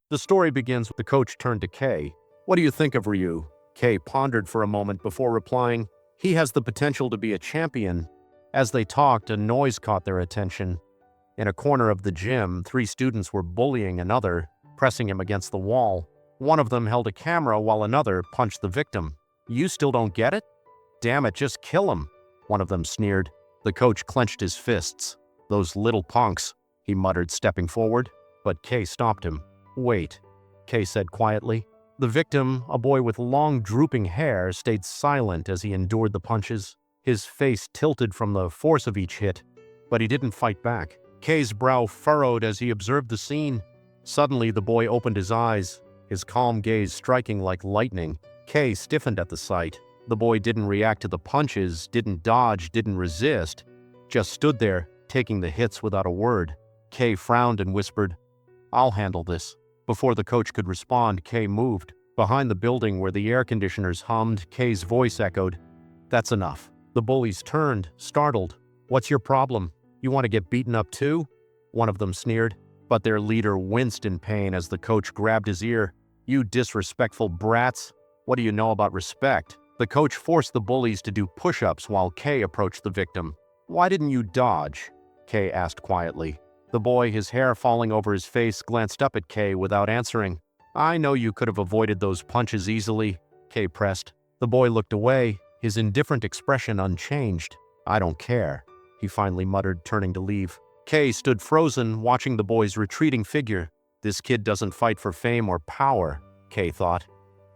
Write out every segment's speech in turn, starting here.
The story begins with the coach turned to Kei. What do you think of Ryu? Kei pondered for a moment before replying, he has the potential to be a champion. As they talked, a noise caught their attention. In a corner of the gym, 3 students were bullying another, pressing him against the wall. One of them held a camera while another punched the victim. You still don't get it? Damn it, just kill him, one of them sneered. The coach clenched his fists. Those little punks, he muttered, stepping forward. But Kei stopped him. Wait, Kei said quietly. The victim, a boy with long drooping hair, stayed silent as he endured the punches. His face tilted from the force of each hit, but he didn't fight back. Kei's brow furrowed as he observed the scene. Suddenly, the boy opened his eyes, his calm gaze striking like lightning. Kei stiffened at the sight. The boy didn't react to the punches, didn't dodge, didn't resist, just stood there, taking the hits without a word. Kei frowned and whispered, I'll handle this. Before the coach could respond, Kei moved. Behind the building where the air conditioners hummed, Kei's voice echoed, That's enough. The bullies turned, startled. What's your problem? You want to get beaten up too? One of them sneered, but their leader winced in pain as the coach grabbed his ear. You disrespectful brats. What do you know about respect? The coach forced the bullies to do push-ups while Kei approached the victim. Why didn't you dodge? Kei asked quietly. The boy, his hair falling over his face, glanced up at Kei without answering. I know you could have avoided those punches easily, Kei pressed. The boy looked away, his indifferent expression unchanged. I don't care, he finally muttered, turning to leave. Kei stood frozen, watching the boy's retreating figure. This kid doesn't fight for fame or power, Kei thought.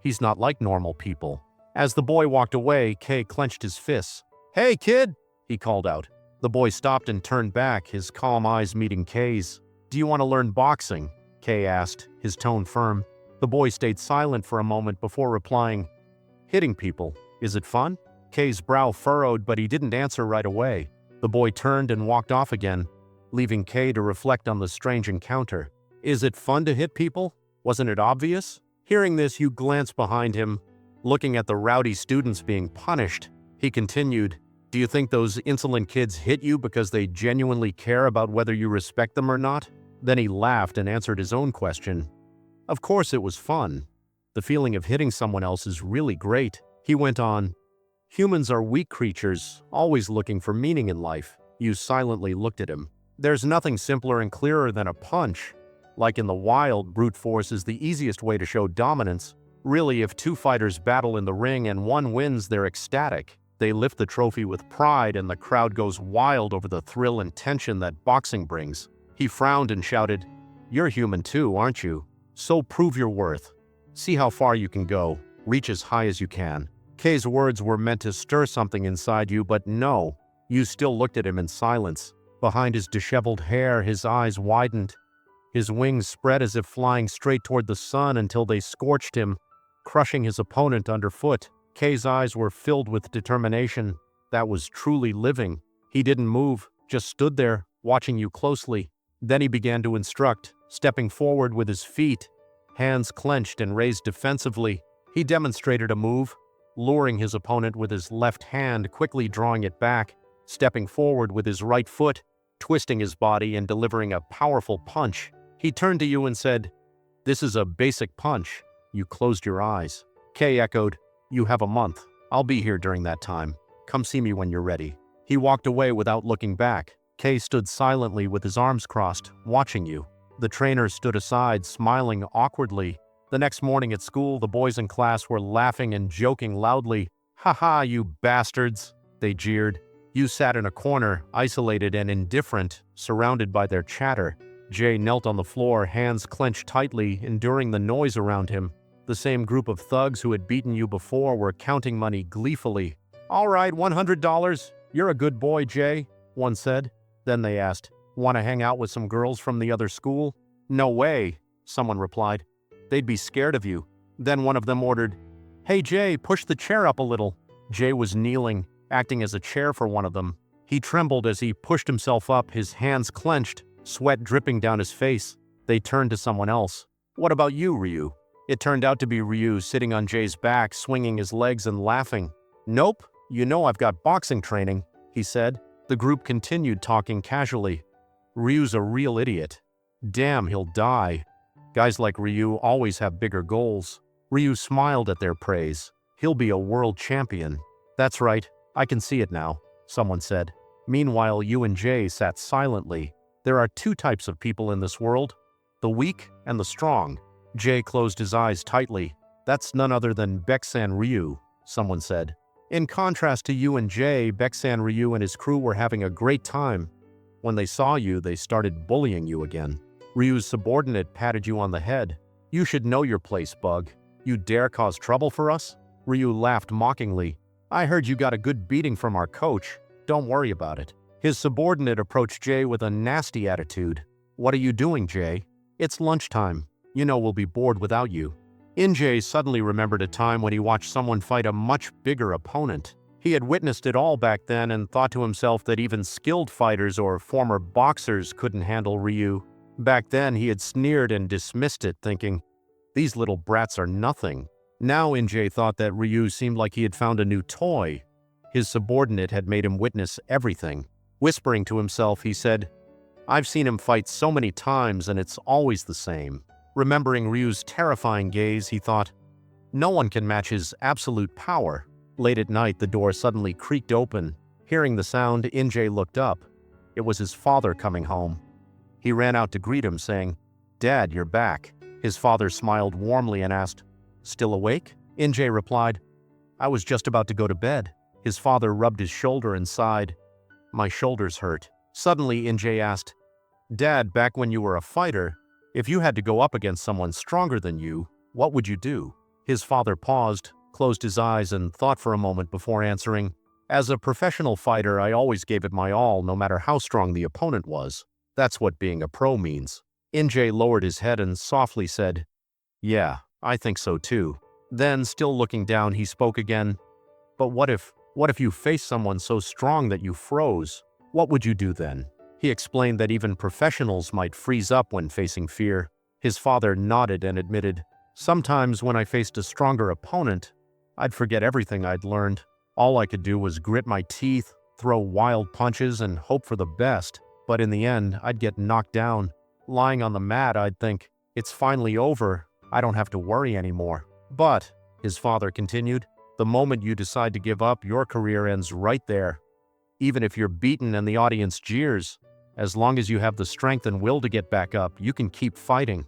He's not like normal people. As the boy walked away, Kei clenched his fists. Hey, kid, he called out. The boy stopped and turned back, his calm eyes meeting Kei's. Do you want to learn boxing? Kei asked, his tone firm. The boy stayed silent for a moment before replying, Hitting people, is it fun? Kei's brow furrowed, but he didn't answer right away. The boy turned and walked off again, leaving Kei to reflect on the strange encounter. Is it fun to hit people? Wasn't it obvious? Hearing this, Hugh glanced behind him, looking at the rowdy students being punished. He continued, Do you think those insolent kids hit you because they genuinely care about whether you respect them or not? Then he laughed and answered his own question. Of course it was fun. The feeling of hitting someone else is really great. He went on, Humans are weak creatures, always looking for meaning in life. You silently looked at him. There's nothing simpler and clearer than a punch. Like in the wild, brute force is the easiest way to show dominance. Really, if 2 fighters battle in the ring and one wins, they're ecstatic. They lift the trophy with pride and the crowd goes wild over the thrill and tension that boxing brings. He frowned and shouted, You're human too, aren't you? So prove your worth. See how far you can go. Reach as high as you can. Kei's words were meant to stir something inside you, but no. You still looked at him in silence. Behind his disheveled hair, his eyes widened. His wings spread as if flying straight toward the sun until they scorched him, crushing his opponent underfoot. Kei's eyes were filled with determination. That was truly living. He didn't move, just stood there, watching you closely. Then he began to instruct, stepping forward with his feet, hands clenched and raised defensively. He demonstrated a move, luring his opponent with his left hand, quickly drawing it back, stepping forward with his right foot, twisting his body and delivering a powerful punch. He turned to you and said, This is a basic punch. You closed your eyes. Kei echoed, You have a month. I'll be here during that time. Come see me when you're ready. He walked away without looking back. Kei stood silently with his arms crossed, watching you. The trainer stood aside, smiling awkwardly. The next morning at school, the boys in class were laughing and joking loudly. Ha ha, you bastards, they jeered. You sat in a corner, isolated and indifferent, surrounded by their chatter. Jay knelt on the floor, hands clenched tightly, enduring the noise around him. The same group of thugs who had beaten you before were counting money gleefully. All right, $100. You're a good boy, Jay, one said. Then they asked, Want to hang out with some girls from the other school? No way, someone replied. They'd be scared of you. Then one of them ordered, Hey Jay, push the chair up a little. Jay was kneeling, acting as a chair for one of them. He trembled as he pushed himself up, his hands clenched, sweat dripping down his face. They turned to someone else. What about you, Ryu? It turned out to be Ryu sitting on Jay's back, swinging his legs and laughing. Nope, you know I've got boxing training, he said. The group continued talking casually. Ryu's a real idiot. Damn, he'll die. Guys like Ryu always have bigger goals. Ryu smiled at their praise. He'll be a world champion. That's right, I can see it now, someone said. Meanwhile, Yu and Jay sat silently. There are two types of people in this world, the weak and the strong. Jay closed his eyes tightly. That's none other than Baeksan Ryu, someone said. In contrast to Yu and Jay, Baeksan Ryu and his crew were having a great time. When they saw you, they started bullying you again. Ryu's subordinate patted you on the head. You should know your place, Bug. You dare cause trouble for us? Ryu laughed mockingly. I heard you got a good beating from our coach. Don't worry about it. His subordinate approached Jay with a nasty attitude. What are you doing, Jay? It's lunchtime. You know we'll be bored without you. Jay suddenly remembered a time when he watched someone fight a much bigger opponent. He had witnessed it all back then and thought to himself that even skilled fighters or former boxers couldn't handle Ryu. Back then, he had sneered and dismissed it, thinking, these little brats are nothing. Now Jay thought that Ryu seemed like he had found a new toy. His subordinate had made him witness everything. Whispering to himself, he said, I've seen him fight so many times and it's always the same. Remembering Ryu's terrifying gaze, he thought, no one can match his absolute power. Late at night, the door suddenly creaked open. Hearing the sound, Jay looked up. It was his father coming home. He ran out to greet him, saying, Dad, you're back. His father smiled warmly and asked, Still awake? Jay replied, I was just about to go to bed. His father rubbed his shoulder and sighed. My shoulders hurt. Suddenly, Jay asked, Dad, back when you were a fighter, if you had to go up against someone stronger than you, what would you do? His father paused, closed his eyes, and thought for a moment before answering, As a professional fighter, I always gave it my all, no matter how strong the opponent was. That's what being a pro means. Jay lowered his head and softly said, Yeah, I think so too. Then, still looking down, he spoke again. But what if you faced someone so strong that you froze? What would you do then? He explained that even professionals might freeze up when facing fear. His father nodded and admitted, Sometimes when I faced a stronger opponent, I'd forget everything I'd learned. All I could do was grit my teeth, throw wild punches, and hope for the best. But in the end, I'd get knocked down. Lying on the mat, I'd think, it's finally over. I don't have to worry anymore. But, his father continued, the moment you decide to give up, your career ends right there. Even if you're beaten and the audience jeers, as long as you have the strength and will to get back up, you can keep fighting.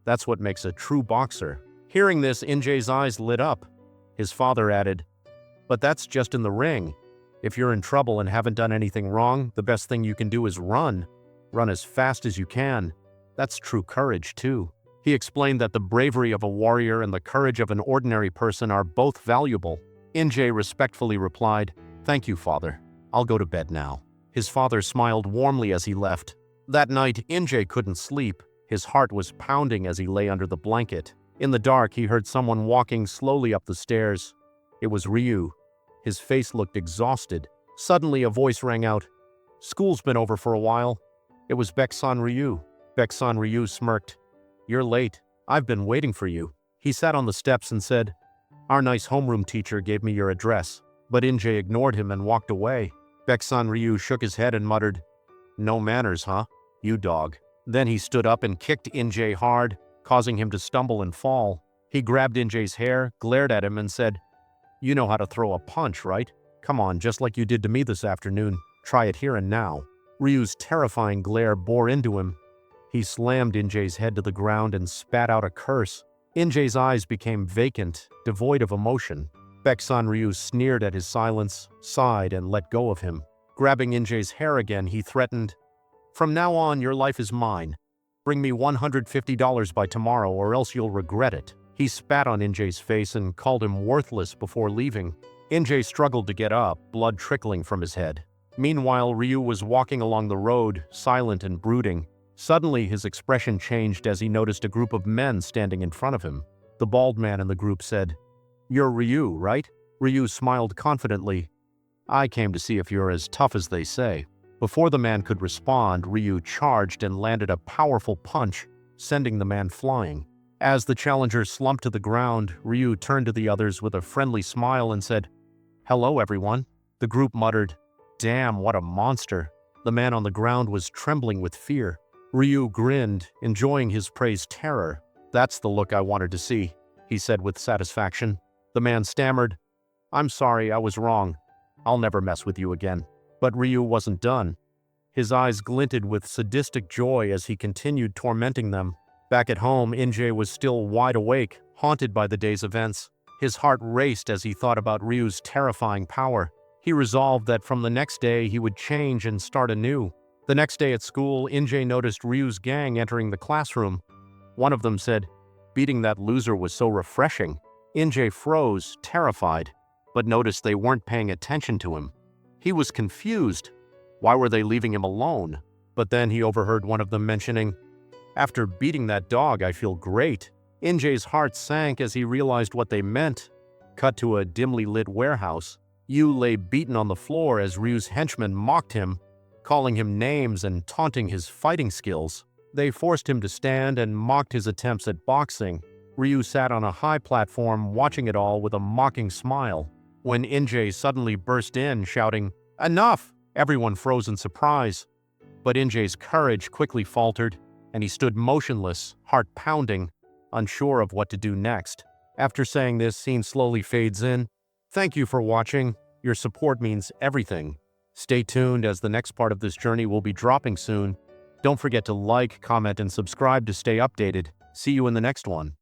That's what makes a true boxer. Hearing this, Jay's eyes lit up. His father added, But that's just in the ring. If you're in trouble and haven't done anything wrong, the best thing you can do is run. Run as fast as you can. That's true courage, too. He explained that the bravery of a warrior and the courage of an ordinary person are both valuable. Jay respectfully replied, Thank you, father. I'll go to bed now. His father smiled warmly as he left. That night, Jay couldn't sleep. His heart was pounding as he lay under the blanket. In the dark, he heard someone walking slowly up the stairs. It was Ryu. His face looked exhausted. Suddenly, a voice rang out. School's been over for a while. It was Baeksan Ryu. Baeksan Ryu smirked. You're late. I've been waiting for you. He sat on the steps and said, Our nice homeroom teacher gave me your address. But Jay ignored him and walked away. Baeksan Ryu shook his head and muttered, No manners, huh? You dog. Then he stood up and kicked Jay hard, causing him to stumble and fall. He grabbed Jay's hair, glared at him, and said, You know how to throw a punch, right? Come on, just like you did to me this afternoon. Try it here and now. Ryu's terrifying glare bore into him. He slammed Jay's head to the ground and spat out a curse. Jay's eyes became vacant, devoid of emotion. Baeksan Ryu sneered at his silence, sighed, and let go of him. Grabbing Jay's hair again, he threatened, From now on, your life is mine. Bring me $150 by tomorrow or else you'll regret it. He spat on Jay's face and called him worthless before leaving. Jay struggled to get up, blood trickling from his head. Meanwhile, Ryu was walking along the road, silent and brooding. Suddenly, his expression changed as he noticed a group of men standing in front of him. The bald man in the group said, You're Ryu, right? Ryu smiled confidently. I came to see if you're as tough as they say. Before the man could respond, Ryu charged and landed a powerful punch, sending the man flying. As the challenger slumped to the ground, Ryu turned to the others with a friendly smile and said, Hello, everyone. The group muttered, Damn, what a monster. The man on the ground was trembling with fear. Ryu grinned, enjoying his prey's terror. That's the look I wanted to see, he said with satisfaction. The man stammered, I'm sorry, I was wrong. I'll never mess with you again. But Ryu wasn't done. His eyes glinted with sadistic joy as he continued tormenting them. Back at home, Injay was still wide awake, haunted by the day's events. His heart raced as he thought about Ryu's terrifying power. He resolved that from the next day he would change and start anew. The next day at school, Injay noticed Ryu's gang entering the classroom. One of them said, beating that loser was so refreshing. Injay froze, terrified, but noticed they weren't paying attention to him. He was confused. Why were they leaving him alone? But then he overheard one of them mentioning, after beating that dog, I feel great. Injay's heart sank as he realized what they meant. Cut to a dimly lit warehouse. Yu lay beaten on the floor as Ryu's henchmen mocked him, calling him names and taunting his fighting skills. They forced him to stand and mocked his attempts at boxing. Ryu sat on a high platform watching it all with a mocking smile. When Injay suddenly burst in, shouting, Enough! Everyone froze in surprise. But Injay's courage quickly faltered, and he stood motionless, heart pounding, unsure of what to do next. After saying this, scene slowly fades in. Thank you for watching. Your support means everything. Stay tuned as the next part of this journey will be dropping soon. Don't forget to like, comment, and subscribe to stay updated. See you in the next one.